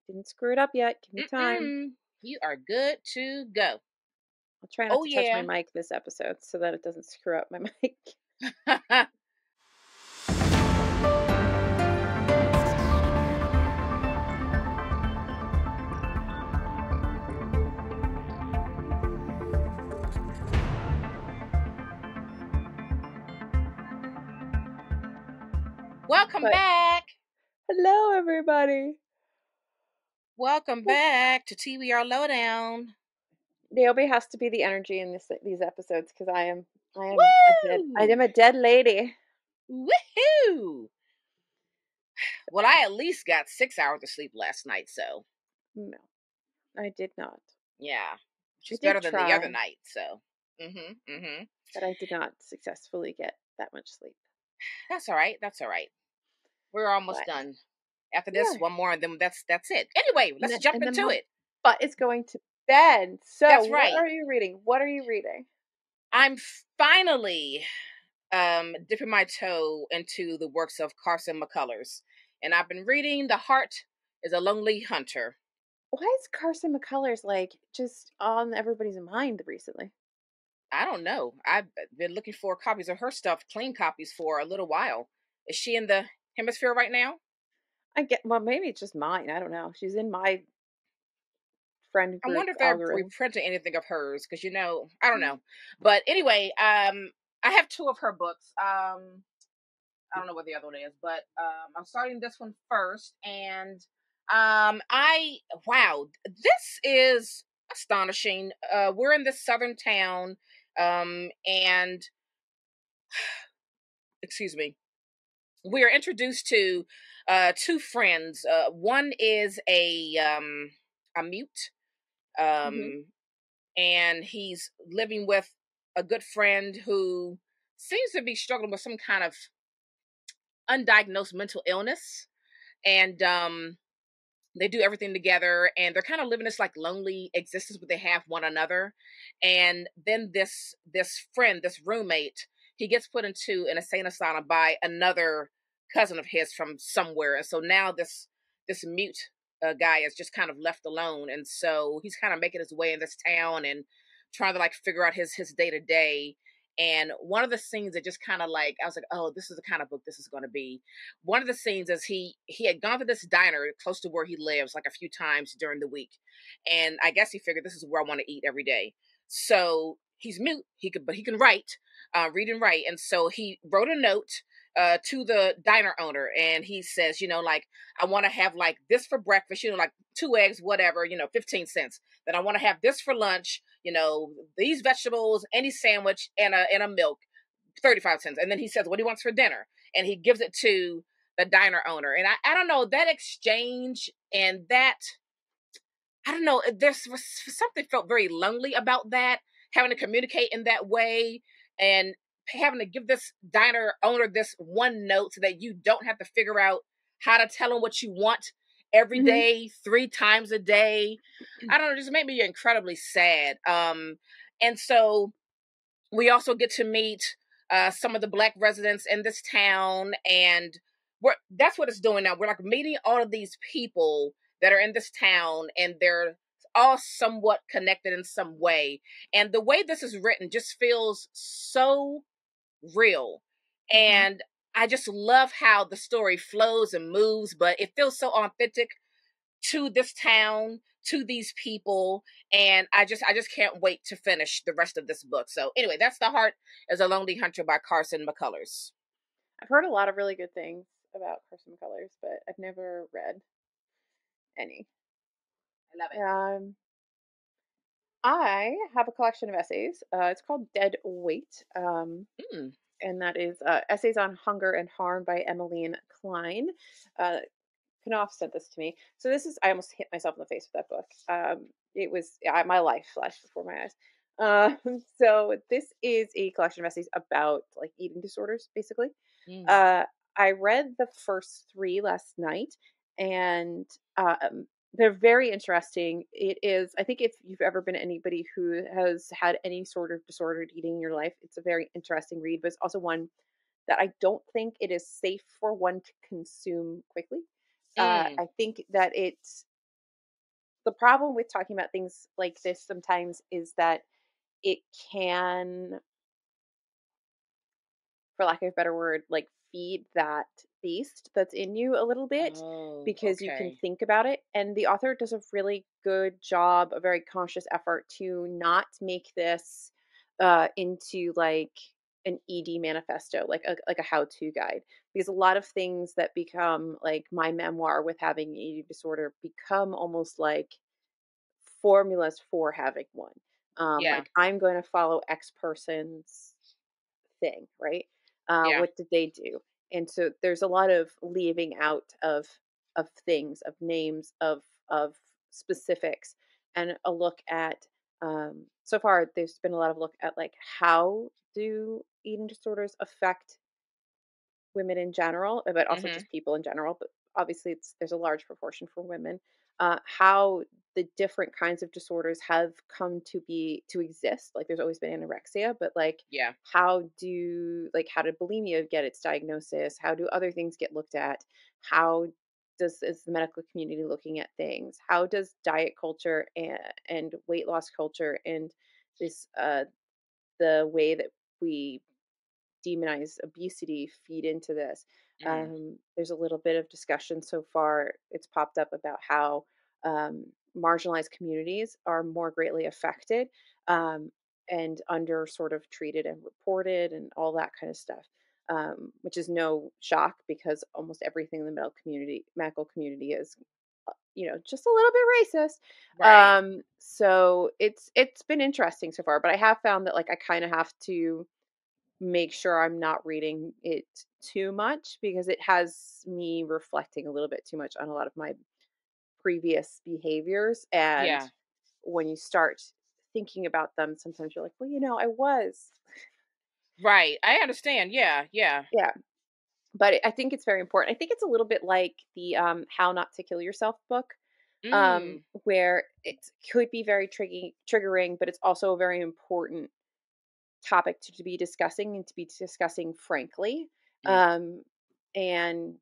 Didn't screw it up yet. Give me time. You are good to go. I'll try not to touch my mic this episode so that it doesn't screw up my mic. Welcome back. Hello, everybody. Welcome back to TBR Lowdown. Naomi has to be the energy in these episodes because I am a dead lady. Woohoo! Well, I at least got 6 hours of sleep last night, so. No, I did not. Yeah, which is better than the other night, so. But I did not successfully get that much sleep. That's all right. That's all right. We're almost done. After this, one more, and then that's it. Anyway, let's jump into it. But it's going to bed. So, that's right. What are you reading? What are you reading? I'm finally dipping my toe into the works of Carson McCullers, and I've been reading The Heart is a Lonely Hunter. Why is Carson McCullers like just on everybody's mind recently? I don't know. I've been looking for copies of her stuff, clean copies, for a little while. Is she in the hemisphere right now? Well, maybe it's just mine. I don't know. She's in my friend group. I wonder if they're reprinting anything of hers, because I don't know. But anyway, I have 2 of her books. I don't know what the other one is, but I'm starting this one first, and this is astonishing. We're in this southern town, and excuse me, we are introduced to 2 friends. One is a mute, and he's living with a good friend who seems to be struggling with some kind of undiagnosed mental illness, and they do everything together, and they're kind of living this like lonely existence, but they have one another. And then this friend, this roommate, he gets put into an insane asylum by another cousin of his from somewhere, and so now this mute guy is just kind of left alone, and so he's kind of making his way in this town and trying to like figure out his day to day. And one of the scenes that just kind of like, I was like, oh, this is the kind of book this is going to be. One of the scenes is he had gone to this diner close to where he lives like a few times during the week. And I guess he figured this is where I want to eat every day. So he's mute, but he can write, read and write. And so he wrote a note to the diner owner, and he says, like, I want to have like this for breakfast, like 2 eggs, whatever, 15 cents. Then I want to have this for lunch, these vegetables, any sandwich, and a milk, 35 cents. And then he says what he wants for dinner, and he gives it to the diner owner. And I don't know, that exchange and that, I don't know, there's something felt very lonely about that, having to communicate in that way, and having to give this diner owner this one note so that you don't have to figure out how to tell him what you want every day, 3 times a day. I don't know, just made me incredibly sad. And so we also get to meet some of the Black residents in this town, and that's what it's doing now. We're like meeting all of these people that are in this town, and they're all somewhat connected in some way. And the way this is written just feels so real. And I just love how the story flows and moves, but it feels so authentic to this town, to these people, and I just can't wait to finish the rest of this book. So anyway, that's The Heart is a Lonely Hunter by Carson McCullers. I've heard a lot of really good things about Carson McCullers, but I've never read any. I love it. I have a collection of essays. It's called Dead Weight. And that is Essays on Hunger and Harm by Emmeline Klein. Knopf sent this to me. So this is, I almost hit myself in the face with that book. It was, my life flashed before my eyes. So this is a collection of essays about like eating disorders, basically. I read the first 3 last night, and they're very interesting. It is, I think if you've ever been anybody who has had any sort of disordered eating in your life, it's a very interesting read, but it's also one that I don't think it is safe for one to consume quickly. I think that the problem with talking about things like this sometimes is that it can, for lack of a better word, like feed that beast that's in you a little bit Oh, because you can okay. think about it. And the author does a really good job, a very conscious effort to not make this into like an ED manifesto, like a how-to guide. Because a lot of things that become like my memoir with having eating disorder become almost like formulas for having one. Yeah. Like I'm going to follow X person's thing, right? Yeah. What did they do? And so there's a lot of leaving out of things, of names, of specifics, and a look at. So far, there's been a lot of look at like how do eating disorders affect women in general, but also Mhm. just people in general. But obviously, there's a large proportion for women. How the different kinds of disorders have come to exist. Like, there's always been anorexia, but like, Yeah. how did bulimia get its diagnosis? How do other things get looked at? How is the medical community looking at things? How does diet culture and weight loss culture and this the way that we demonize obesity feed into this. Mm. There's a little bit of discussion so far. It's popped up about how marginalized communities are more greatly affected um, and under sort of treated and reported and all that kind of stuff. Which is no shock because almost everything in the medical community is, just a little bit racist. Right. So it's been interesting so far, but I have found that like I kind of have to make sure I'm not reading it too much because it has me reflecting a little bit too much on a lot of my previous behaviors. And Yeah. when you start thinking about them, sometimes you're like, well, I was. Right. I understand. Yeah. Yeah. Yeah. But I think it's very important. I think it's a little bit like the How Not to Kill Yourself book, Mm. where it could be very triggering, but it's also a very important topic to be discussing and to be discussing frankly, Mm. um, and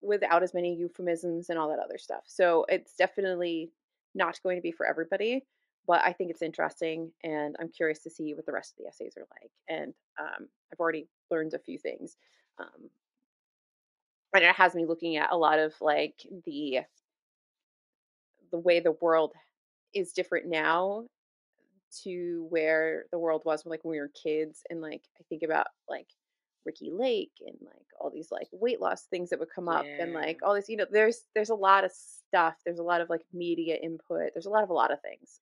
without as many euphemisms and all that other stuff. So it's definitely not going to be for everybody, but I think it's interesting, and I'm curious to see what the rest of the essays are like. And I've already learned a few things, um, and it has me looking at a lot of like the way the world is different now to where the world was like when we were kids. And like I think about like Ricky Lake and like all these like weight loss things that would come up and Yeah. like all this, there's a lot of stuff. There's a lot of like media input. There's a lot of things.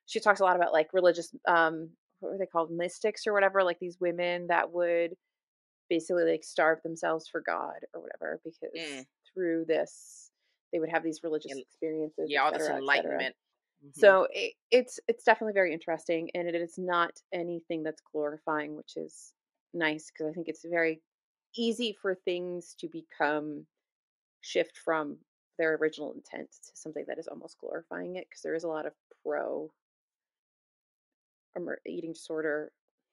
She talks a lot about like religious what were they called, mystics or whatever, like these women that would basically like starve themselves for God or whatever Mm. because through this they would have these religious And experiences, yeah, et all this cetera, et cetera. enlightenment. Mhm. So it's definitely very interesting, and it is not anything that's glorifying, which is nice because I think it's very easy for things to become shift from their original intent to something that is almost glorifying it because there is a lot of pro eating disorder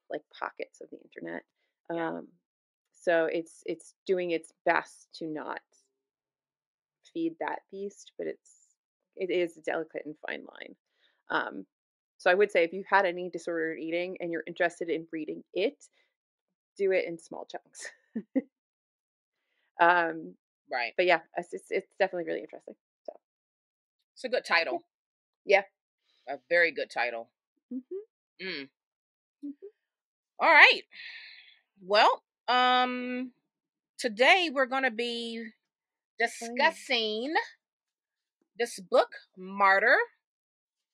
like pockets of the internet. Yeah. Um, so it's doing its best to not feed that beast, but it is a delicate and fine line. Um, so I would say if you had any disordered eating and you're interested in reading it, do it in small chunks. um, Right. but yeah, it's definitely really interesting. So It's a good yeah, title. yeah. A very good title. Hmm. Mm. Hmm. All right. Well, today we're going to be Oh yeah. discussing this book, Martyr,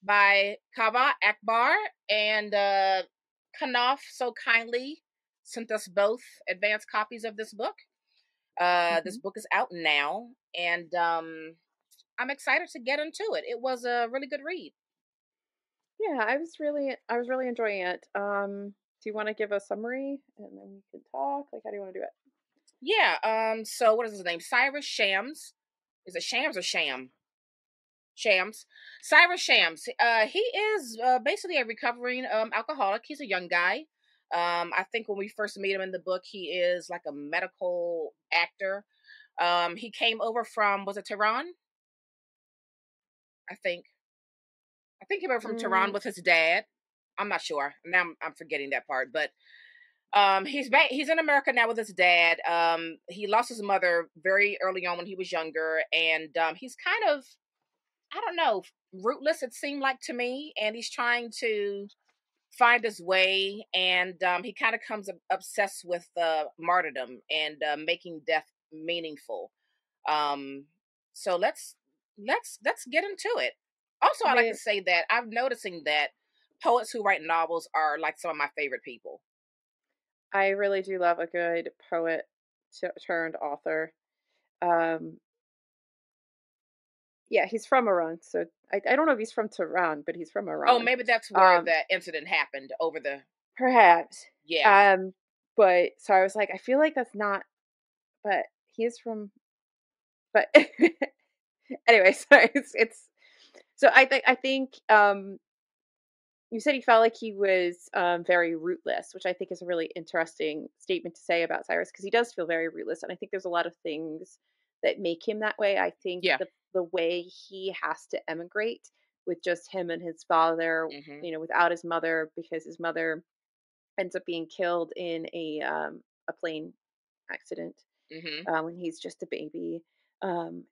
by Kaveh Akbar, and Kanaf so kindly sent us both advanced copies of this book. This Hmm. book is out now, and I'm excited to get into it. It was a really good read. Yeah, I was really enjoying it. Do you want to give a summary and then we can talk? Like, how do you want to do it? Yeah. So what is his name? Cyrus Shams. Is it Shams or Sham? Shams. Cyrus Shams. He is basically a recovering alcoholic. He's a young guy. I think when we first meet him in the book, he is like a medical actor. He came over from, was it Tehran? I think. I think he went from Tehran Mm, with his dad. I'm not sure. Now I'm forgetting that part, but he's back. He's in America now with his dad. He lost his mother very early on when he was younger, and he's kind of, I don't know, rootless. It seemed like to me, and he's trying to find his way, and he kind of comes obsessed with martyrdom and making death meaningful. Um, so let's get into it. Also, I I like to mean, say that I'm noticing that poets who write novels are like some of my favorite people. I really do love a good poet turned author. Um, yeah, he's from Iran, so I don't know if he's from Tehran, but he's from Oh, Iran. maybe that's where Um, that incident happened over the. Perhaps. Yeah. Um, but so I was like, I feel like that's not, but he is from, but anyway, sorry. It's so I think you said he felt like he was very rootless, which I think is a really interesting statement to say about Cyrus because he does feel very rootless, and I think there's a lot of things that make him that way. I think Yeah. the way he has to emigrate with just him and his father, Mhm. without his mother because his mother ends up being killed in a plane accident Mhm. when he's just a baby. Um,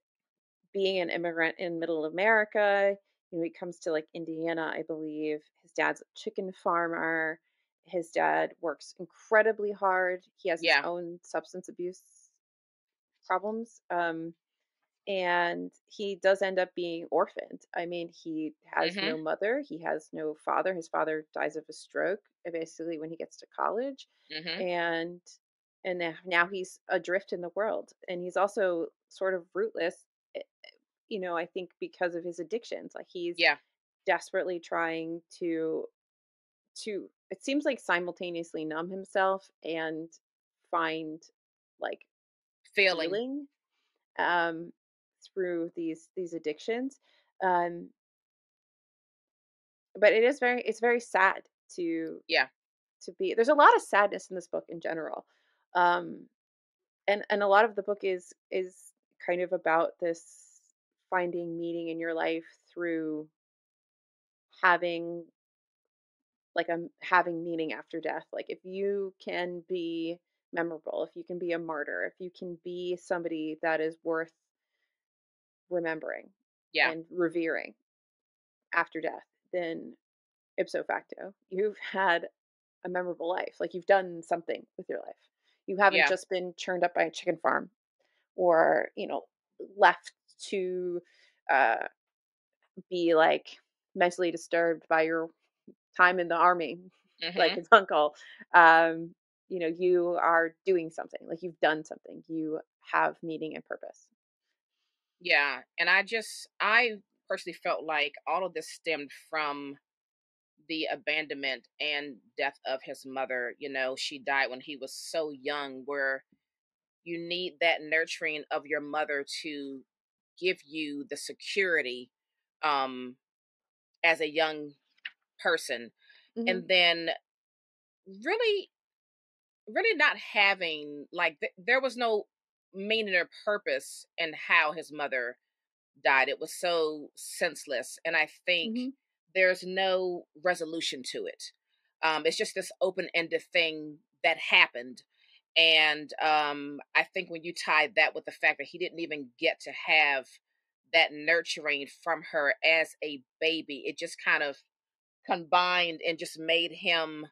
Being an immigrant in middle America, he comes to like Indiana, I believe. His dad's a chicken farmer. His dad works incredibly hard. He has his Yeah. own substance abuse problems. And he does end up being orphaned. I mean, he has Mhm. no mother, he has no father. His father dies of a stroke basically when he gets to college, Mhm. and now he's adrift in the world, and he's also sort of rootless. eh, I think because of his addictions, like he's Yeah. desperately trying to it seems like simultaneously numb himself and find like Feeling. healing um, through these addictions. Um, but it's very sad to Yeah. be. There's a lot of sadness in this book in general, um, and a lot of the book is kind of about this finding meaning in your life through having having meaning after death. Like if you can be memorable, if you can be a martyr, if you can be somebody that is worth remembering Yeah. and revering after death, then ipso facto, you've had a memorable life. Like you've done something with your life. You haven't Yeah. just been churned up by a chicken farm or, left to uh, be like mentally disturbed by your time in the army, like Mhm. his uncle. Um, you are doing something, like you've done something. You have meaning and purpose. Yeah. And I personally felt like all of this stemmed from the abandonment and death of his mother. She died when he was so young, where you need that nurturing of your mother to give you the security um as a young person. Hmm. And then really really not having like there was no meaning or purpose in how his mother died. It was so senseless, and I think Hmm. there's no resolution to it. It's just this open-ended thing that happened. And I think when you tie that with the fact that he didn't even get to have that nurturing from her as a baby, it just kind of combined and just made him,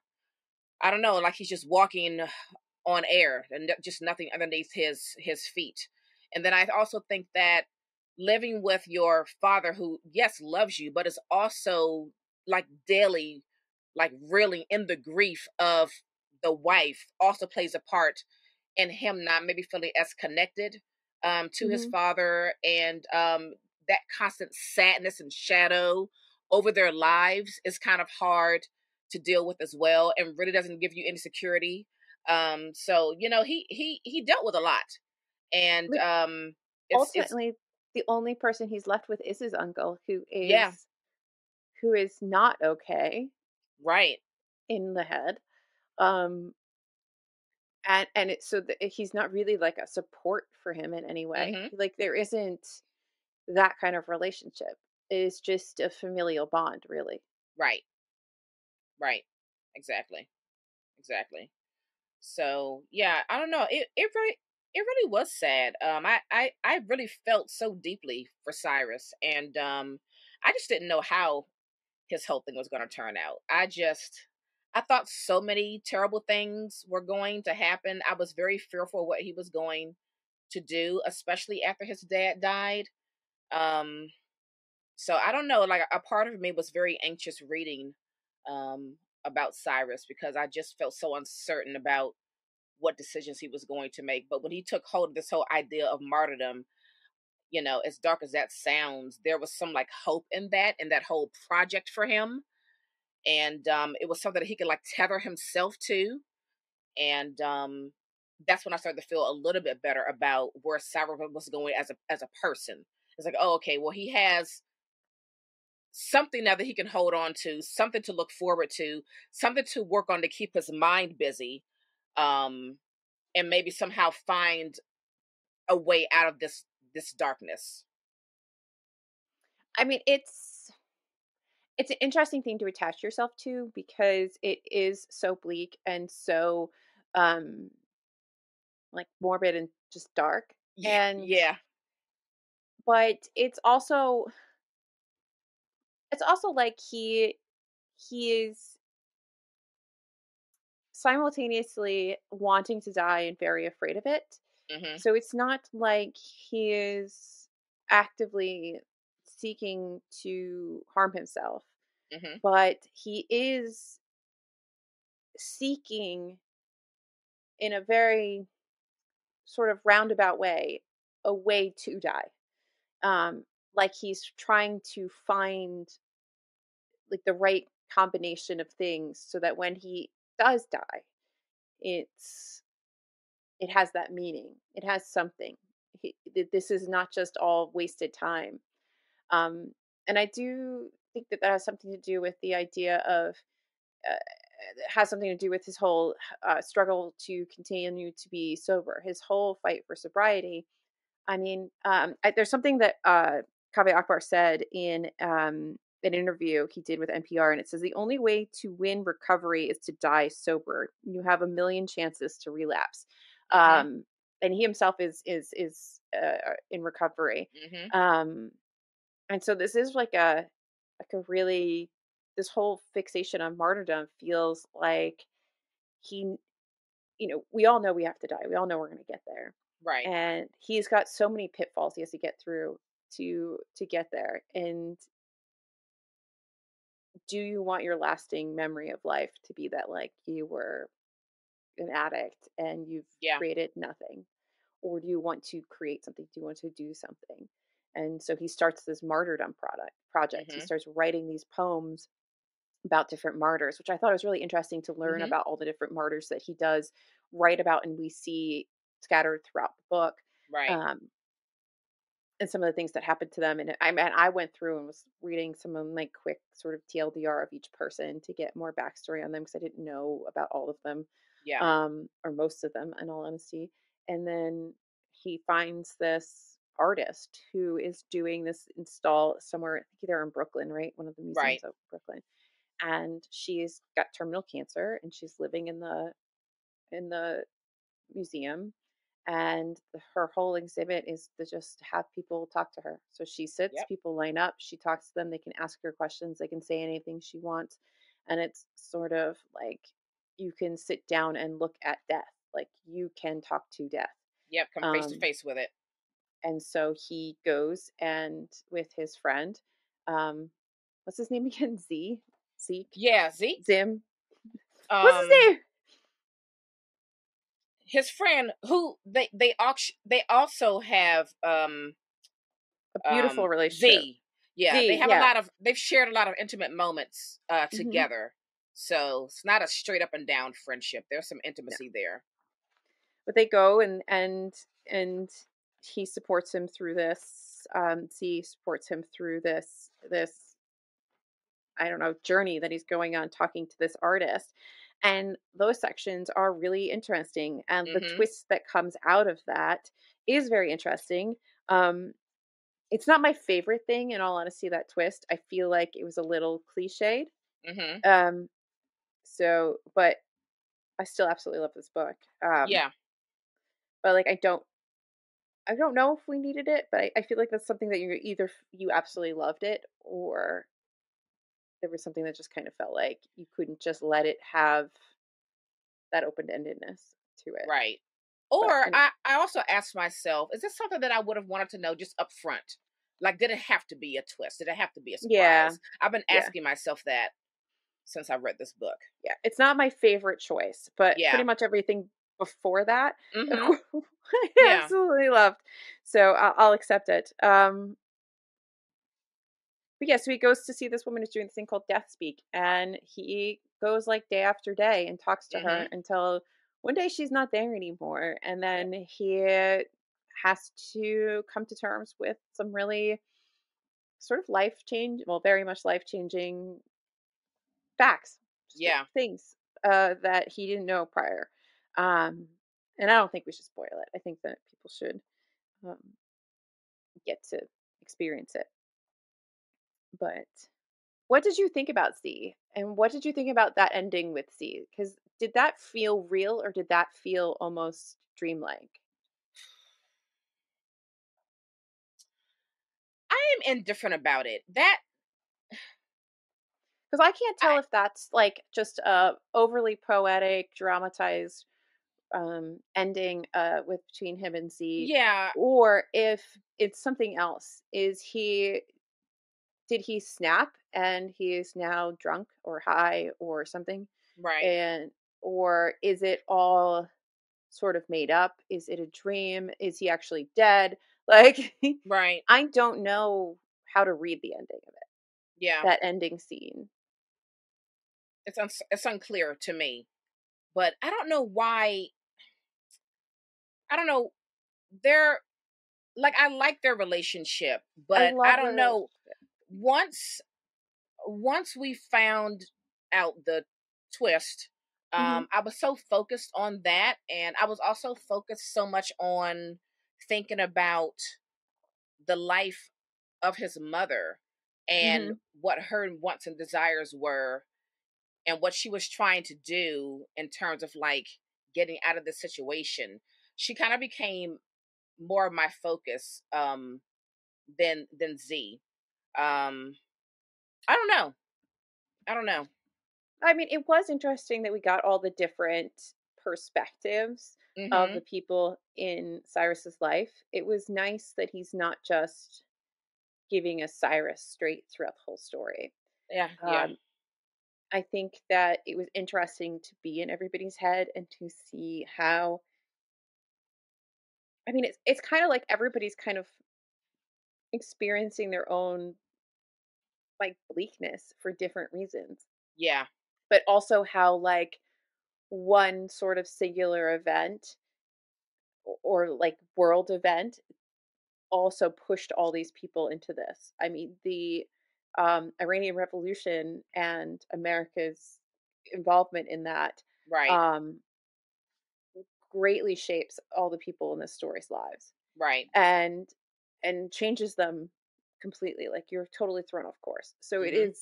I don't know, like he's just walking on air and just nothing underneath his feet. And then I also think that living with your father, who yes loves you, but is also like daily, like really in the grief of the wife, also plays a part in him not maybe feeling as connected to his Hmm. father, and that constant sadness and shadow over their lives is kind of hard to deal with as well, and really doesn't give you any security. So he dealt with a lot, and But it's ultimately, the only person he's left with is his uncle, yeah, who is not okay right. in the head. Um, and he's not really like a support for him in any way. Mm-hmm. Like there isn't that kind of relationship. is just a familial bond, really. Right. Right. Exactly. Exactly. So yeah, I don't know. It really was sad. I really felt so deeply for Cyrus, and I just didn't know how his whole thing was going to turn out. I thought so many terrible things were going to happen. I was very fearful of what he was going to do, especially after his dad died. Um, so I don't know. Like a part of me was very anxious reading um, about Cyrus because I just felt so uncertain about what decisions he was going to make. But when he took hold of this whole idea of martyrdom, as dark as that sounds, there was some like hope in that whole project for him. And it was something that he could like tether himself to. And that's when I started to feel a little bit better about where Cyrus was going as a person. It's like, oh, okay, well, he has something now that he can hold on to, something to look forward to, something to work on to keep his mind busy, um, and maybe somehow find a way out of this darkness. I mean, it's an interesting thing to attach yourself to because it is so bleak and so um like morbid and just dark. Yeah, And yeah. but it's also like he is simultaneously wanting to die and very afraid of it. Mhm. So it's not like he is actively seeking to harm himself, Mhm. but he is seeking in a very sort of roundabout way a way to die. Um, like he's trying to find like the right combination of things so that when he does die, it's it has that meaning. It has something. This is not just all wasted time. Um, and I do think that that has something to do with the idea of has something to do with his whole struggle to continue to be sober, his whole fight for sobriety. I mean, there's something that Kaveh Akbar said in an interview he did with NPR, and it says the only way to win recovery is to die sober. You have a million chances to relapse, Mhm. um, and he himself is in recovery, Mhm. um, and so this is like a really this whole fixation on martyrdom feels like he we all know we have to die. We all know we're going to get there. Right. And he's got so many pitfalls he has to get through to get there. And do you want your lasting memory of life to be that like you were an addict and you've Yeah. created nothing? Or do you want to create something? Do you want to do something? And so he starts this martyrdom project. He Mhm. starts writing these poems about different martyrs, which I thought was really interesting to learn Mhm. about all the different martyrs that he does write about and we see scattered throughout the book. Right. Um, and some of the things that happened to them. And I went through and was reading some of my quick sort of TLDR of each person to get more backstory on them because I didn't know about all of them, Yeah. or most of them, in all honesty. And then he finds this artist who is doing this install somewhere. I think they're in Brooklyn, right? One of the Right. museums of Brooklyn, and she's got terminal cancer and she's living in the museum, and her whole exhibit is to just have people talk to her. So she sits, Yep. people line up, she talks to them, they can ask her questions, they can say anything she wants, and it's sort of like you can sit down and look at death, like you can talk to death. Yep. Come face to um, face with it. and so he goes and with his friend, um, what's his name again? Zeke, Yeah. Zeke. Zim, what's his Um. name? His friend, who they also have A beautiful relationship. Z. Yeah, Z, yeah. they've shared a lot of intimate moments Hmm. together. So it's not a straight up and down friendship. There's some No. intimacy there. But they go and he supports him through this. Z supports him through this I don't know journey that he's going on, talking to this artist, and those sections are really interesting. And the Mhm. twist that comes out of that is very interesting. Um, it's not my favorite thing, in all honesty, that twist. I feel like it was a little cliched. Mhm. Um, but I still absolutely love this book. Yeah. But like I don't know if we needed it, but I feel like that's something that you absolutely loved it, or there was something that just kind of felt like you couldn't just let it have that open-endedness to it. Right. But Or I mean, I also asked myself, is this something that I would have wanted to know just up front? Like, did it have to be a twist? Did it have to be a yeah, surprise? I've been yeah, asking myself that since I read this book. yeah. It's not my favorite choice, but pretty Yeah. much everything before that, Mhm. I Yeah. absolutely loved. So I'll accept it. But yeah, so he goes to see this woman who's doing this thing called death speak, and he goes like day after day and talks to her Mhm. until one day she's not there anymore, and then he has to come to terms with some really sort of very much life changing facts, just Yeah. things that he didn't know prior. Um, and I don't think we should spoil it. I think that people should um, get to experience it. But what did you think about Z? And what did you think about that ending with Z? Because did that feel real or did that feel almost dreamlike? I am indifferent about it. That Because I can't tell I if that's like just a overly poetic, dramatized ending with between him and Z, yeah, or if it's something else. Did he snap and he is now drunk or high or something? right. And or is it all sort of made up? Is it a dream? Is he actually dead? Like Right. I don't know how to read the ending of it. Yeah. That ending scene. It's unclear to me. But I don't know why. I don't know. They're like, I like their relationship, I but I love don't their know. relationship. Once we found out the twist, Mhm. I was so focused on that, and I was also focused so much on thinking about the life of his mother and Mhm. what her wants and desires were, and what she was trying to do in terms of like getting out of the situation. She kind of became more of my focus than Z. Um I don't know. I don't know. I mean, it was interesting that we got all the different perspectives of the Mhm. people in Cyrus's life. It was nice that he's not just giving us Cyrus straight throughout the whole story. Yeah, yeah. Um, I think that it was interesting to be in everybody's head and to see how. I mean, it's kind of like everybody's kind of experiencing their own like bleakness for different reasons, Yeah. but also how like one sort of singular event or like world event also pushed all these people into this. I mean, the Iranian Revolution and America's involvement in that Right. um, greatly shapes all the people in this story's lives Right. and changes them completely. Like you're totally thrown off course. So Mhm.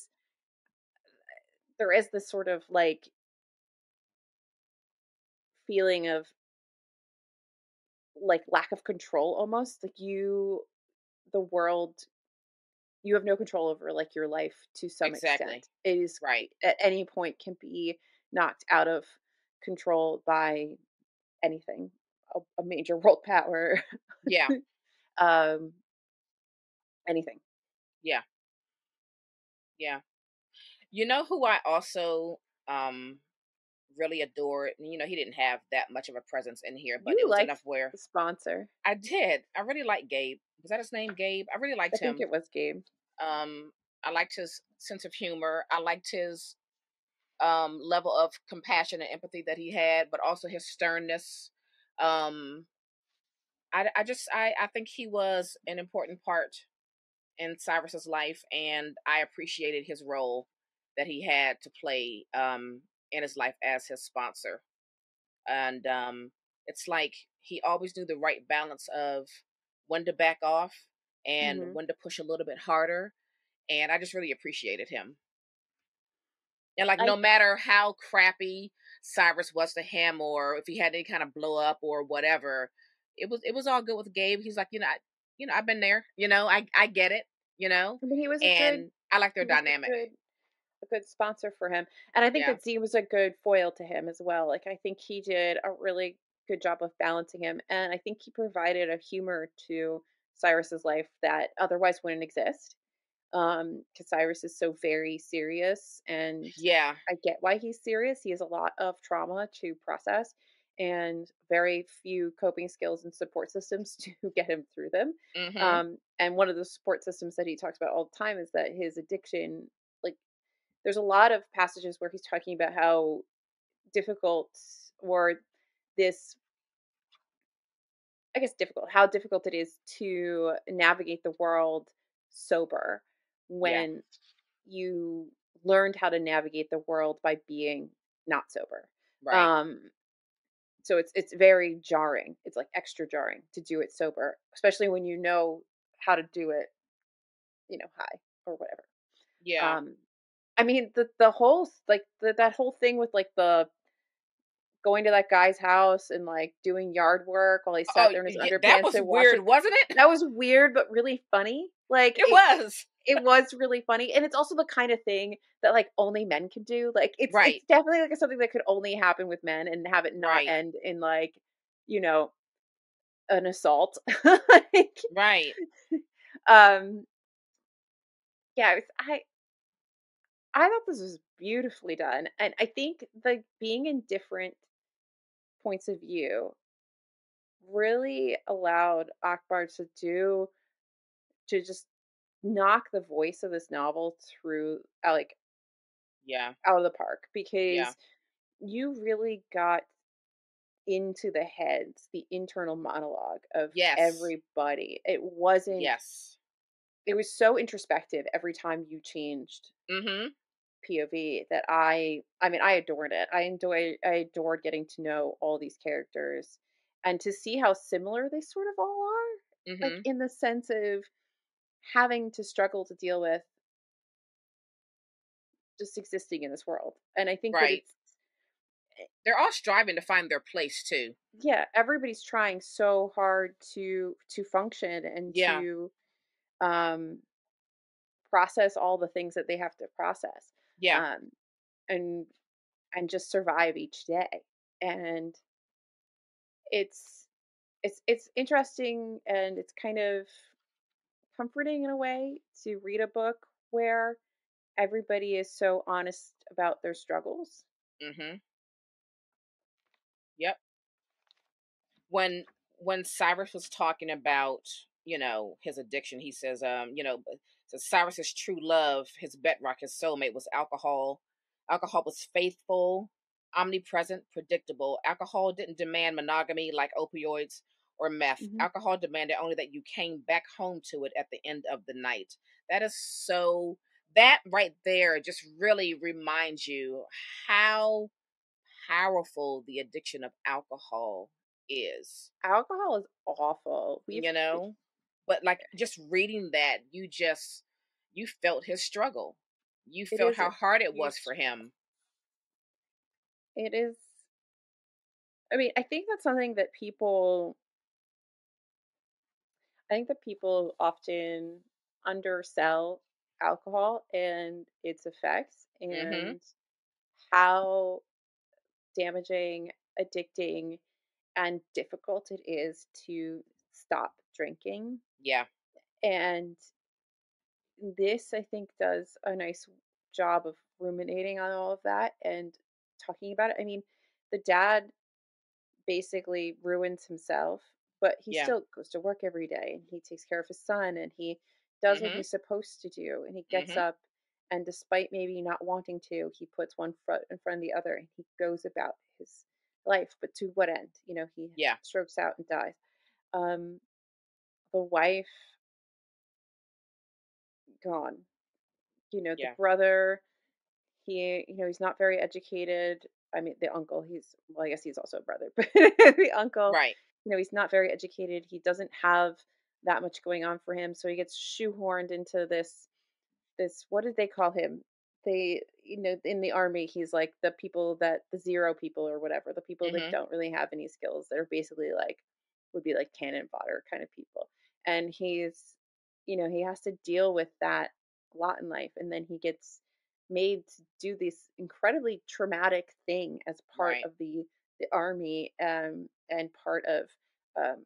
there is this sort of like feeling of like lack of control almost like the world you have no control over like your life to some Exactly. extent. It is Right. at any point can be knocked out of control by anything, a major world power, Yeah. um, anything. Yeah. Yeah. You know who I also um really adored? You know, he didn't have that much of a presence in here, but it You was liked enough where the sponsor. I did. I really liked Gabe. Was that his name, Gabe? I really I liked think him. it was Gabe. Um I liked his sense of humor. I liked his level of compassion and empathy that he had, but also his sternness. Um I think he was an important part in Cyrus's life, and I appreciated his role that he had to play in his life as his sponsor. And it's like he always knew the right balance of when to back off and Mhm. when to push a little bit harder. And I just really appreciated him. And like, I no matter how crappy Cyrus was to him, or if he had any kind of blow up or whatever, it was all good with Gabe. He's like, I've been there. I get it. You know, I mean, and I like their he was dynamic. a good sponsor for him, and I think Yeah, that Z was a good foil to him as well. Like, I think he did a really good job of balancing him, and I think he provided a humor to Cyrus's life that otherwise wouldn't exist. Because Cyrus is so very serious, and yeah. I get why he's serious. He has a lot of trauma to process and very few coping skills and support systems to get him through them. Mhm. And one of the support systems that he talks about all the time is that his addiction, like, there's a lot of passages where he's talking about how difficult or this, I guess, how difficult it is to navigate the world sober Yeah. when you learned how to navigate the world by being not sober. Right. Um, so it's very jarring. It's like extra jarring to do it sober, especially when you know how to do it, high or whatever. Yeah. Um, I mean, the whole like that whole thing with like the going to that guy's house and like doing yard work while he sat Oh, there in his yeah, that underpants was and watched weird, it. wasn't it? That was weird, but really funny. Like It was. it was really funny, and it's also the kind of thing that, like, only men can do. Like, it's Right. definitely, like, something that could only happen with men and have it not Right. end in, like, you know, an assault. Like, Right. um, yeah, I thought this was beautifully done, and I think, like, being in different points of view really allowed Akbar to just knock the voice of this novel through, like, Yeah. out of the park Yeah. because you really got into the heads, the internal monologue of Yes. everybody. Yes. It was so introspective every time you changed Mhm. POV that I mean, I adored it. I adored getting to know all these characters and to see how similar they sort of all are, like Mhm. in the sense of having to struggle to deal with just existing in this world. And I think that Right. it's They're all striving to find their place too. yeah, everybody's trying so hard to function and Yeah. to um process all the things that they have to process, Yeah. um and just survive each day. And it's it's interesting, and it's kind of comforting in a way to read a book where everybody is so honest about their struggles. Mhm. Yep. when when Cyrus was talking about, his addiction, he says, so Cyrus's true love, his bedrock, his soulmate was alcohol. Alcohol was faithful, omnipresent, predictable. Alcohol didn't demand monogamy like opioids or meth. Hmm. Alcohol demanded only that you came back home to it at the end of the night. That is so. That right there just really reminds you how powerful the addiction of alcohol is, Alcohol is awful. you know? But like just reading that, you felt his struggle. You It felt is how a hard it was huge for him. it is I mean, I think that people often undersell alcohol and its effects Mhm. and how damaging, addicting, and difficult it is to stop drinking. Yeah. And this, I think, does a nice job of ruminating on all of that and talking about it. I mean, the dad basically ruins himself, but he Yeah. still goes to work every day and he takes care of his son and he does what Mhm. he's supposed to do and he gets Mhm. up and despite maybe not wanting to, he puts one foot in front of the other and he goes about his life. But to what end? He Yeah. strokes out and dies. Um, the wife gone. The Yeah. brother, he's not very educated. I mean, the uncle, I guess he's also a brother, but the uncle, Right. he's not very educated. He doesn't have that much going on for him. So he gets shoehorned into this, what did they call him? They, in the army, he's like the people that the zero people or whatever, the people that Mhm. don't really have any skills. They're basically like would be like cannon fodder kind of people. And he has to deal with that a lot in life. And then he gets made to do this incredibly traumatic thing as part Right. of the army, and part of um,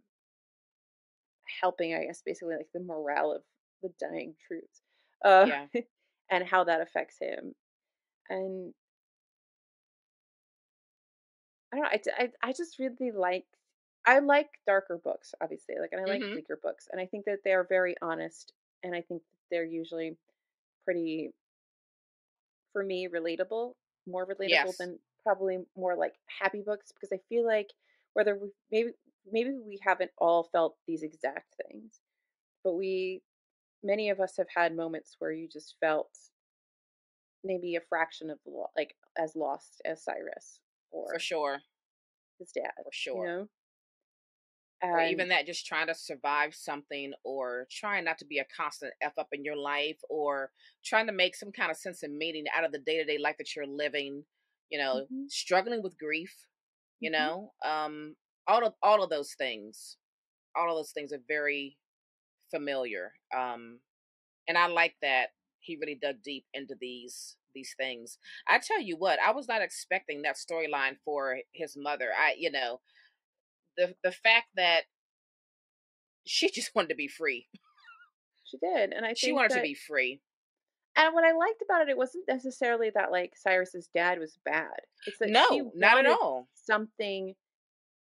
helping, I guess, basically like the morale of the dying troops, Yeah. and how that affects him. And I don't know, I just really I like darker books, obviously, like, and I like Mhm. bleaker books, and I think that they are very honest, and I think that they're usually pretty, for me, relatable, more relatable Yes. than probably more like happy books, because I feel like whether maybe we haven't all felt these exact things, but many of us have had moments where you just felt maybe a fraction of like as lost as Cyrus For or sure. his dad, For sure. Or even and that, just trying to survive something, or trying not to be a constant F up in your life, or trying to make some kind of sense and meaning out of the day to day life that you're living, hmm struggling with grief, you hmm know, all of those things, all of those things are very familiar. And I like that he really dug deep into these things. I tell you what, I was not expecting that storyline for his mother. The fact that she just wanted to be free. she did, and I She think wanted to that, be free. and what I liked about it wasn't necessarily that like Cyrus's dad was bad. It's that she No, not at wanted all. something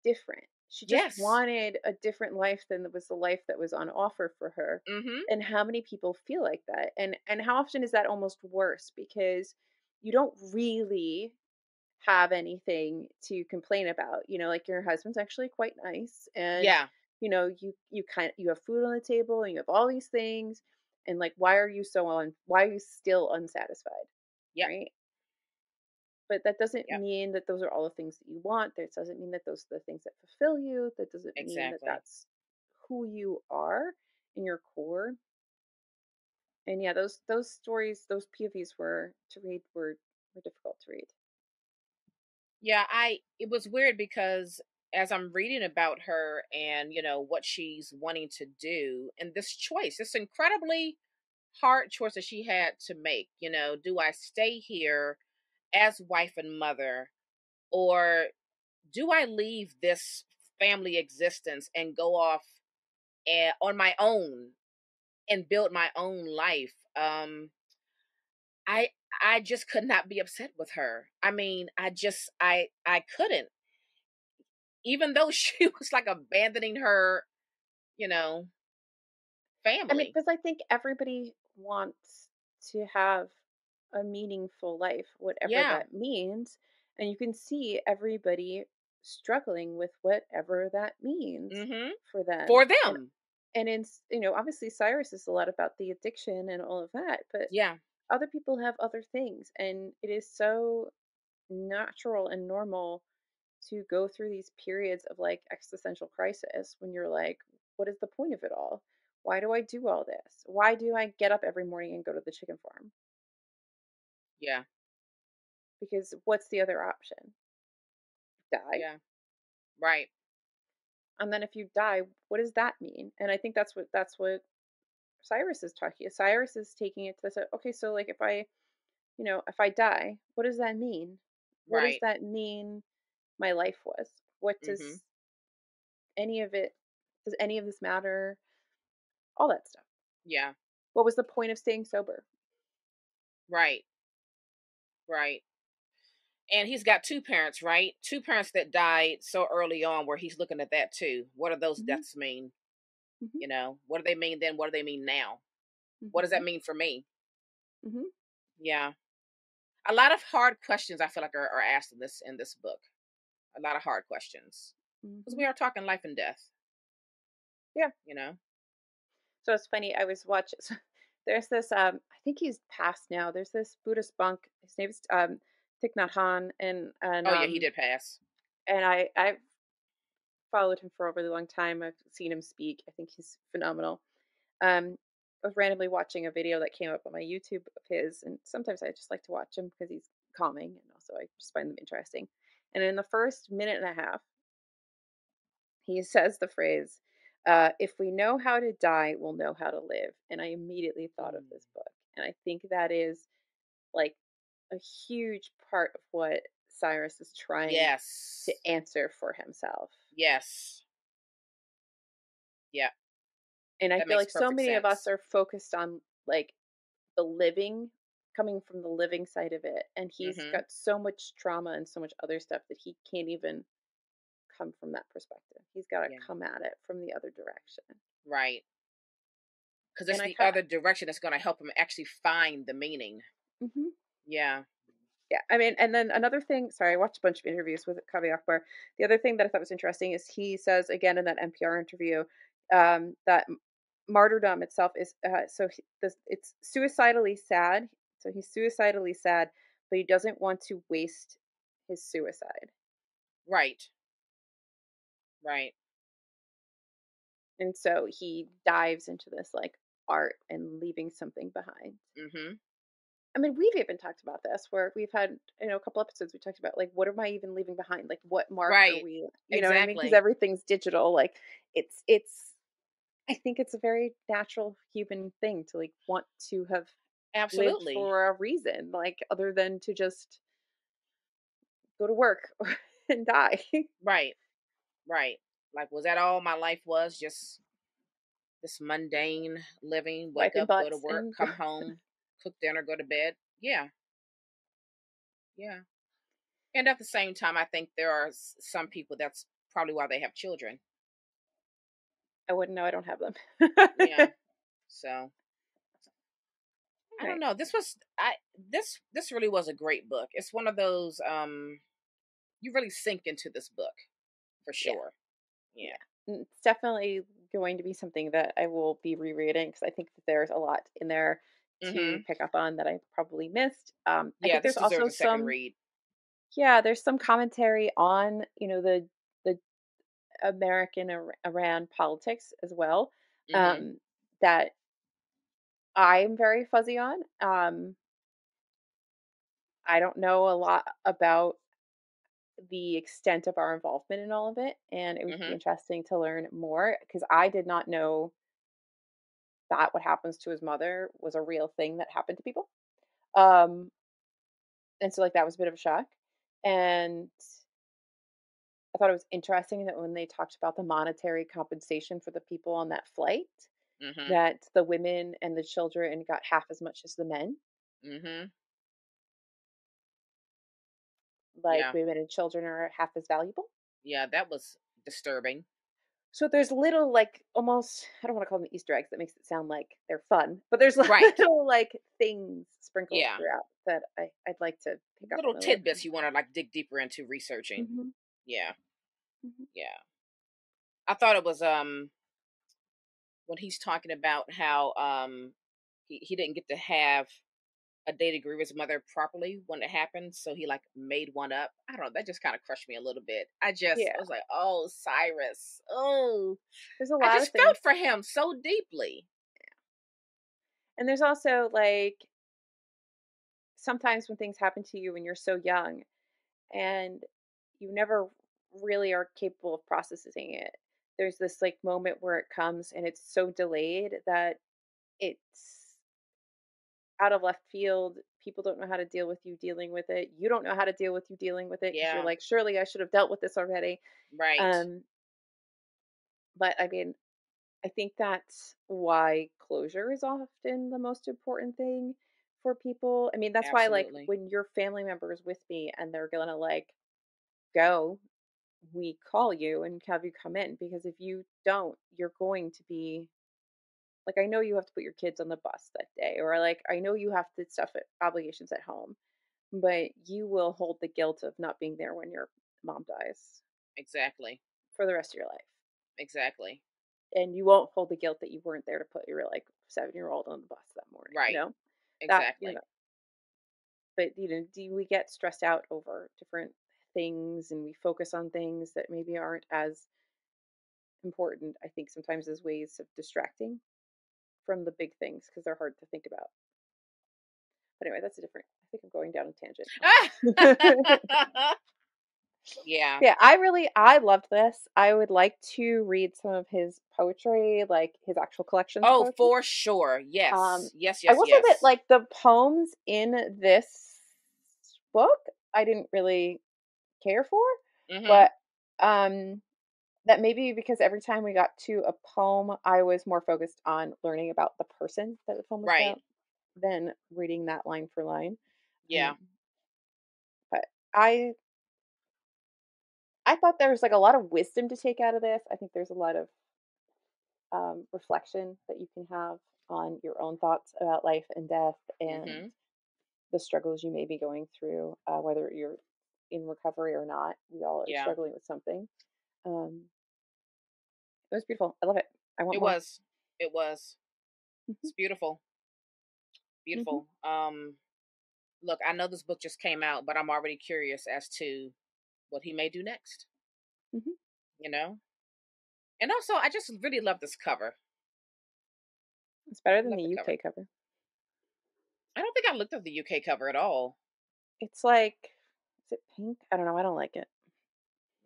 different. She just Yes. wanted a different life than was the life that was on offer for her. Mhm. And how many people feel like that? And how often is that almost worse, because you don't really have anything to complain about. Like your husband's actually quite nice, and Yeah. you have food on the table and you have all these things, and like why are you still unsatisfied, Yep. right? But that doesn't Yep. mean that those are all the things that you want. That doesn't mean that those are the things that fulfill you. That doesn't mean that Exactly. that's who you are in your core. And yeah, those stories, those POVs were difficult to read. Yeah, I it was weird because as I'm reading about her and what she's wanting to do, and this choice, this incredibly hard choice that she had to make, do I stay here as wife and mother, or do I leave this family existence and go off on my own and build my own life? I I just could not be upset with her. I mean, I couldn't, even though she was like abandoning her, you know, I mean, family. because I think everybody wants to have a meaningful life, whatever Yeah. that means. And you can see everybody struggling with whatever that means Mhm. for them. For And them. obviously Cyrus is a lot about the addiction and all of that, but Yeah. other people have other things, and it is so natural and normal to go through these periods of like existential crisis when you're like, what is the point of it all? Why do I do all this? Why do I get up every morning and go to the chicken farm? Yeah. Because what's the other option? Die. Yeah. Right. And then if you die, what does that mean? And I think that's what Cyrus is talking. Cyrus is taking it to this. Okay, so like if I die, what does that mean? What does Right. that mean my life was? What Mhm. any of it does any of this matter? All that stuff. Yeah. What was the point of staying sober? Right. Right. And he's got two parents, right? Two parents that died so early on, where he's looking at that too. What do those Mhm, deaths mean? mhm, What do they mean then? What do they mean now? What does mhm, that mean for me? mhm, Yeah. A lot of hard questions I feel like are asked in this book. A lot of hard questions. Because mhm. we are talking life and death, Yeah. you know? So it's funny. I was watching. So there's this. I think he's passed now. There's this Buddhist monk. His name is Thich Nhat Hanh, and and Oh yeah, he um did pass. and I followed him for a really long time. I've seen him speak. I think he's phenomenal. Um, I was randomly watching a video that came up on my YouTube of his, and sometimes I just like to watch him because he's calming, and also I just find them interesting. And in the first minute and a half, he says the phrase, "If we know how to die, we'll know how to live." And I immediately thought of Mm. this book, and I think that is like a huge part of what Cyrus is trying to Yes. answer for himself. Yes. Yeah. And I That feel makes like so perfect many of us sense. are focused on like the living, coming from the living side of it. And he's Mhm. got so much trauma and so much other stuff that he can't even come from that perspective. He's got to Yeah. come at it from the other direction. Right. Because And it's I the try. other direction that's going to help him actually find the meaning. Mhm. Yeah. Yeah, I mean, and then another thing, sorry, I watched a bunch of interviews with Kaveh Akbar. The other thing that I thought was interesting is he says again in that NPR interview that martyrdom itself is it's suicidally sad. So he's suicidally sad, but he doesn't want to waste his suicide, Right. Right. and so he dives into this like art and leaving something behind. Mhm. I mean, we've even talked about this where we've had, a couple episodes we talked about like what am I even leaving behind? Like what mark are Right. we, you know what I mean? Because Exactly. everything's digital. Like it's I think it's a very natural human thing to like want to have lived Absolutely. for a reason, like other than to just go to work and die. Right. Right. Like, was that all my life was? Just this mundane living, wake Wiping up, go to butts work, and come home, cook dinner, go to bed. Yeah. Yeah. And at the same time, I think there are some people that's probably why they have children. I wouldn't know, I don't have them. Yeah. So I don't Right. know. This really was a great book. It's one of those you really sink into this book for Yeah. sure. Yeah. Yeah. It's definitely going to be something that I will be rereading because I think that there's a lot in there to Mhm. pick up on that I probably missed. I Yeah, think this there's deserves also a second some, read. yeah, there's some commentary on, the American Iran politics as well, Mhm. um, that I'm very fuzzy on. I don't know a lot about the extent of our involvement in all of it, and it would be Mhm. interesting to learn more because I did not know that what happens to his mother was a real thing that happened to people. Um, and so like that was a bit of a shock. And I thought it was interesting that when they talked about the monetary compensation for the people on that flight, Mhm. that the women and the children got half as much as the men. Mhm. Like Yeah. women and children are half as valuable. Yeah, that was disturbing. So there's little like almost I don't want to call them Easter eggs. That makes it sound like they're fun, but there's Right. little like things sprinkled Yeah. throughout that I'd like to pick up Little on a little tidbits you want to like dig deeper into researching. bit. Yeah. Hmm. Yeah. I thought it was when he's talking about how he didn't get to have a day to grieve his mother properly when it happened, so he like made one up. I don't know, that just kind of crushed me a little bit. I Yeah, was like, oh, Cyrus. Oh, there's a I lot of just things, felt for him so deeply. and there's also like sometimes when things happen to you when you're so young and you never really are capable of processing it. There's this like moment where it comes and it's so delayed that it's out of left field. People don't know how to deal with you dealing with it. You don't know how to deal with you dealing with it because you're Yeah. like, surely I should have dealt with this already. Right. Um, but I mean, I think that's why closure is often the most important thing for people. I mean, that's why like Absolutely. when your family member is with me and they're gonna like go, we call you and have you come in because if you don't, you're going to be like, I know you have to put your kids on the bus that day, or like, I know you have to stuff it, obligations at home, but you will hold the guilt of not being there when your mom dies Exactly. for the rest of your life. Exactly. And you won't hold the guilt that you weren't there to put your like 7-year old on the bus that morning, Right. that, Exactly. but do we get stressed out over different things and we focus on things that maybe aren't as important, I think, sometimes as ways of distracting from the big things because they're hard to think about. But anyway, that's a different. I think I'm going down a tangent. Yeah. Yeah, I loved this. I would like to read some of his poetry, like his actual collections of Oh, poetry. for sure. Yes. Yes, I yes, will say that yes. like the poems in this book, I didn't really care for, Mm-hmm. but um that maybe because every time we got to a poem, I was more focused on learning about the person that the poem was Right. about than reading that line for line. Um, Yeah. but I thought there was like a lot of wisdom to take out of this. I think there's a lot of reflection that you can have on your own thoughts about life and death and Mm-hmm. the struggles you may be going through, whether you're in recovery or not. We all are Yeah. struggling with something. Um, it was beautiful. I love it. I want It more. was. It was. Hmm. It's beautiful. Hmm. Beautiful. Look, I know this book just came out, but I'm already curious as to what he may do next. Hmm. You know? And also I just really love this cover. It's better than Love the the cover. UK cover. I don't think I looked at the UK cover at all. It's like, is it pink? I don't know. I don't like it.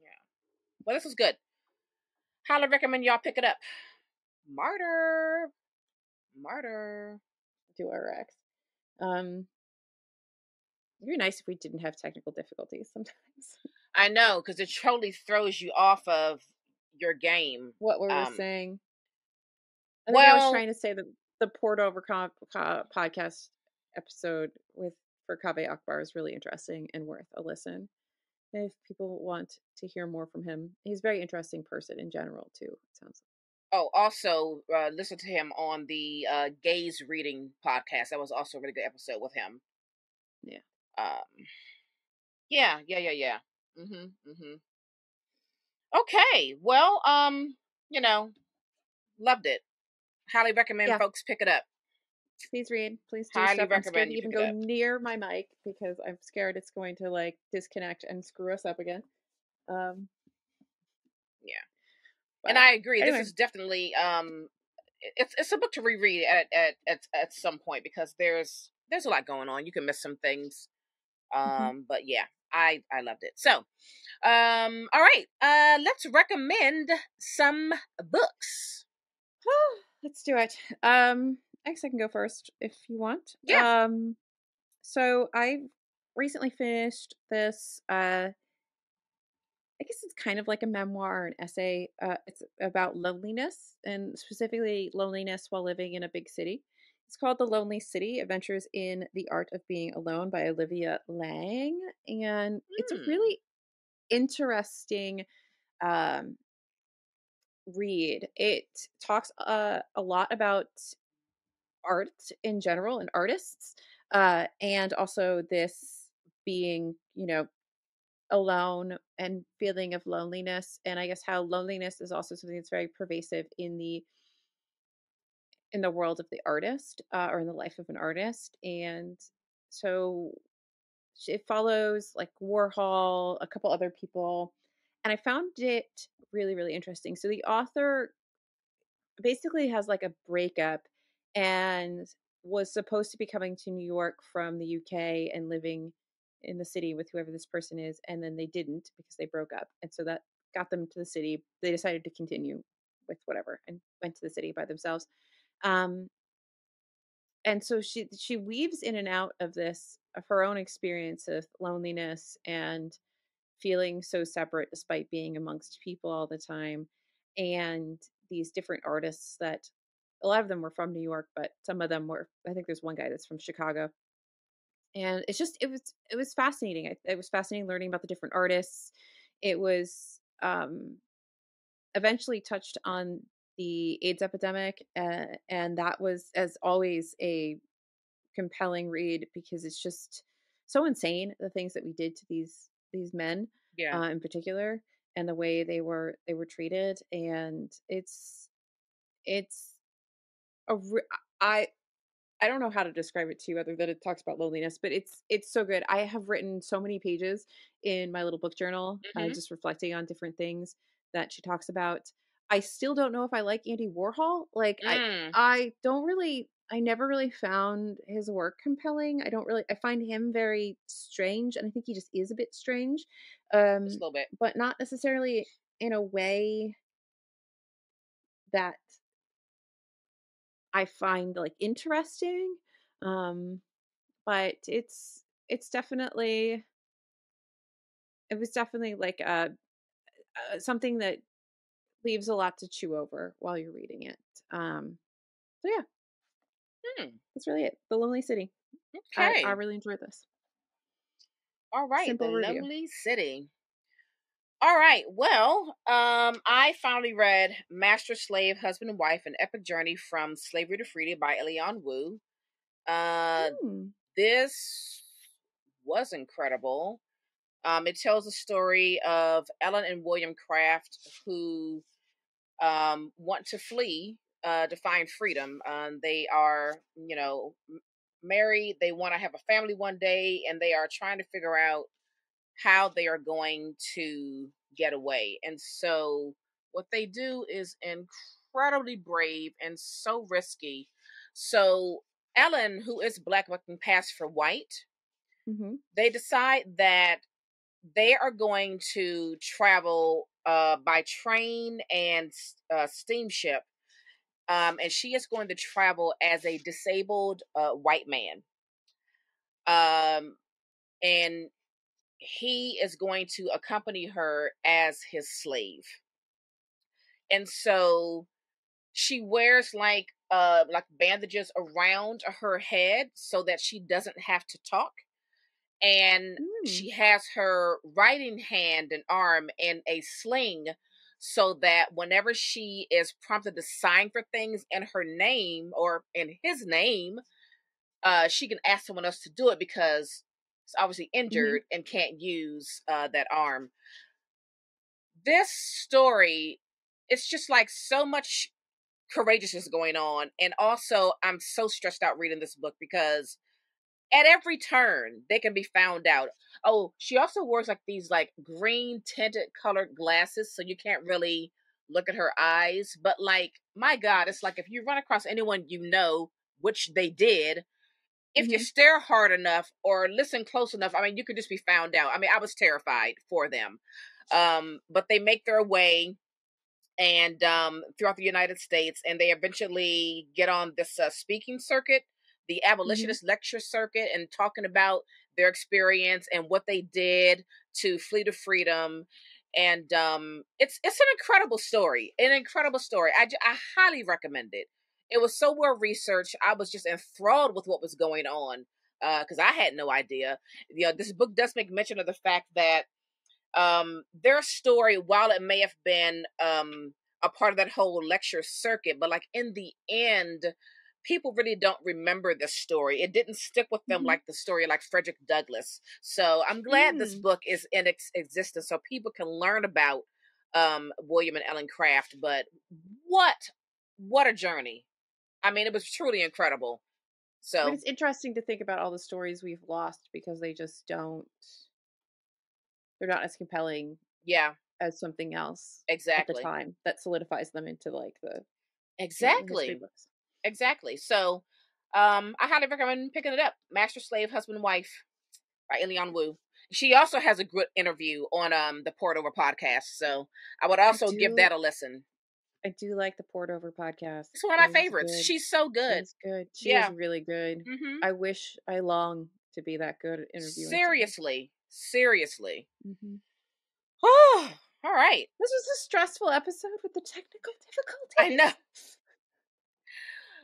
Yeah. Well, this was good. Highly recommend y'all pick it up. Martyr. Martyr. Do RX. Um, it'd be nice if we didn't have technical difficulties sometimes. I know, because it totally throws you off of your game. What were we saying? I think I was Well, trying to say that the Port Over podcast episode with for Kaveh Akbar is really interesting and worth a listen. If people want to hear more from him, he's a very interesting person in general too. It sounds oh, also listen to him on the Gaze Reading podcast. That was also a really good episode with him. yeah. Um, yeah, yeah, yeah, yeah. Mhm, mhm. Okay, well, you know, loved it. Highly recommend Yeah, folks pick it up. please read. Please do Highly stuff. I'm scared recommend to you even pick it go up. near my mic because I'm scared it's going to like disconnect and screw us up again. Um, Yeah, and but I agree. This anyway. is definitely it's a book to reread at some point because there's a lot going on. You can miss some things. Mhm. But yeah, I loved it. So, all right, let's recommend some books. Let's do it. I guess I can go first if you want. Yeah. So I recently finished this. I guess it's kind of like a memoir or an essay. It's about loneliness and specifically loneliness while living in a big city. It's called The Lonely City: Adventures in the Art of Being Alone by Olivia Lang. And it's a Hmm. really interesting um, read. It talks a lot about art in general and artists, and also this being, alone and feeling of loneliness, and I guess how loneliness is also something that's very pervasive in the world of the artist, or in the life of an artist. And so it follows like Warhol, a couple other people, and I found it really, really interesting. So the author basically has like a breakup and was supposed to be coming to New York from the UK and living in the city with whoever this person is, and then they didn't because they broke up. And so that got them to the city. They decided to continue with whatever and went to the city by themselves. Um and so she weaves in and out of this, of her own experience of loneliness and feeling so separate despite being amongst people all the time, and these different artists that a lot of them were from New York, but some of them were, I think there's one guy that's from Chicago. And it's just it was fascinating. It was fascinating learning about the different artists. It was eventually touched on the AIDS epidemic, and that was, as always, a compelling read because it's just so insane the things that we did to these men, Yeah. in particular, and the way they were treated. And it's a I don't know how to describe it to you other than it talks about loneliness, but it's so good. I have written so many pages in my little book journal, Hmm. just reflecting on different things that she talks about. I still don't know if I like Andy Warhol. Like, Mm. I never really found his work compelling. I find him very strange, and I think he just is a bit strange. Just a little bit. But not necessarily in a way that I find, like, interesting. Um, but it's definitely it was definitely like, something that leaves a lot to chew over while you're reading it. So yeah, Hmm. that's really it. The Lonely City. I Okay. really enjoyed this. All right. The Simple review. Lonely City. All right. Well, I finally read Master, Slave, Husband, and Wife: An Epic Journey from Slavery to Freedom by Elian Wu. Uh, Mm, this was incredible. It tells the story of Ellen and William Craft, who want to flee to find freedom. They are, married. They want to have a family one day, and they are trying to figure out how they are going to get away. And so, what they do is incredibly brave and so risky. So, Ellen, who is black but can pass for white, mhm, they decide that they are going to travel by train and steamship, and she is going to travel as a disabled white man, and he is going to accompany her as his slave. And so she wears like bandages around her head so that she doesn't have to talk, and mm, she has her writing hand and arm in a sling so that whenever she is prompted to sign for things in her name or in his name, she can ask someone else to do it because it's obviously mhm, injured and can't use that arm. This story, it's just like so much courageousness going on, and also I'm so stressed out reading this book because at every turn they can be found out. Oh, she also wears like these like green tinted colored glasses, so you can't really look at her eyes. But like, my God, it's like if you run across anyone you know, which they did, if you mhm, stare hard enough or listen close enough, I mean, you could just be found out. I mean, I was terrified for them. But they make their way and throughout the United States, and they eventually get on this speaking circuit, the mhm, abolitionist lecture circuit, and talking about their experience and what they did to flee to freedom. And it's an incredible story, an incredible story. I highly recommend it. It was so well researched. I was just enthralled with what was going on because I had no idea. You know, this book does make mention of the fact that their story, while it may have been a part of that whole lecture circuit, but like in the end, people really don't remember the story. It didn't stick with them mhm, like the story like Frederick Douglass. So I'm glad this mm. book is in existence so people can learn about William and Ellen Craft. But what what a journey. I mean, it was truly incredible. But So it's interesting to think about all the stories we've lost because they're not as compelling yeah, as something else at the exactly. time that solidifies them into, like, the history Exactly. books. Exactly. So, I highly recommend picking it up. Master, Slave, Husband, Wife by Elian Wu. She also has a good interview on the Port Over podcast. So I would I also give do that a listen. I do like the Port Over podcast. It's one of my It is favorites. good. She's so It good. is good. She is Yeah. really good. Mm-hmm. I long to be that good at interviewing someone. Seriously. Seriously. Mhm. Oh, all right. This was a stressful episode with the technical I know. difficulties.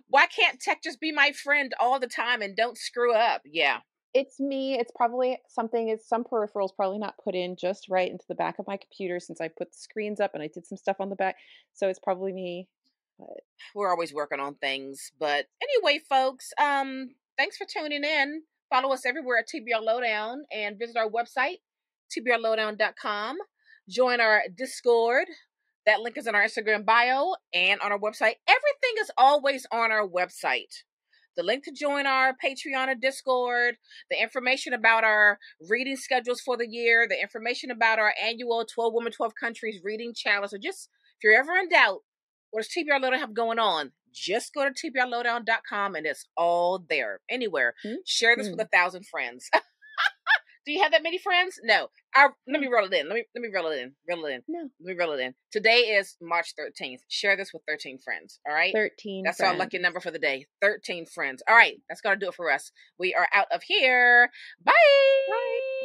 Why can't tech just be my friend all the time and don't screw up? Yeah. It's me. It's probably something. It's some peripherals probably not put in just right into the back of my computer since I put the screens up and I did some stuff on the back. So it's probably me. But We're always working on things. But anyway, folks, thanks for tuning in. Follow us everywhere at TBR Lowdown and visit our website, tbrlowdown.com. Join our Discord. That link is in our Instagram bio and on our website. Everything is always on our website. The link to join our Patreon or Discord, the information about our reading schedules for the year, the information about our annual 12 Women, 12 Countries reading challenge, or just If you're ever in doubt, what does TBR Lowdown have going on? Just go to tbrlowdown.com and it's all there. Anywhere. Share this with 1,000 friends. Do you have that many friends? No. Let me roll it in. Let me roll it in. Roll it in. No. Let me roll it in. Today is March 13th. Share this with 13 friends. All right? 13 That's friends. our lucky number for the day. 13 friends. All right. That's going to do it for us. We are out of here. Bye. Bye.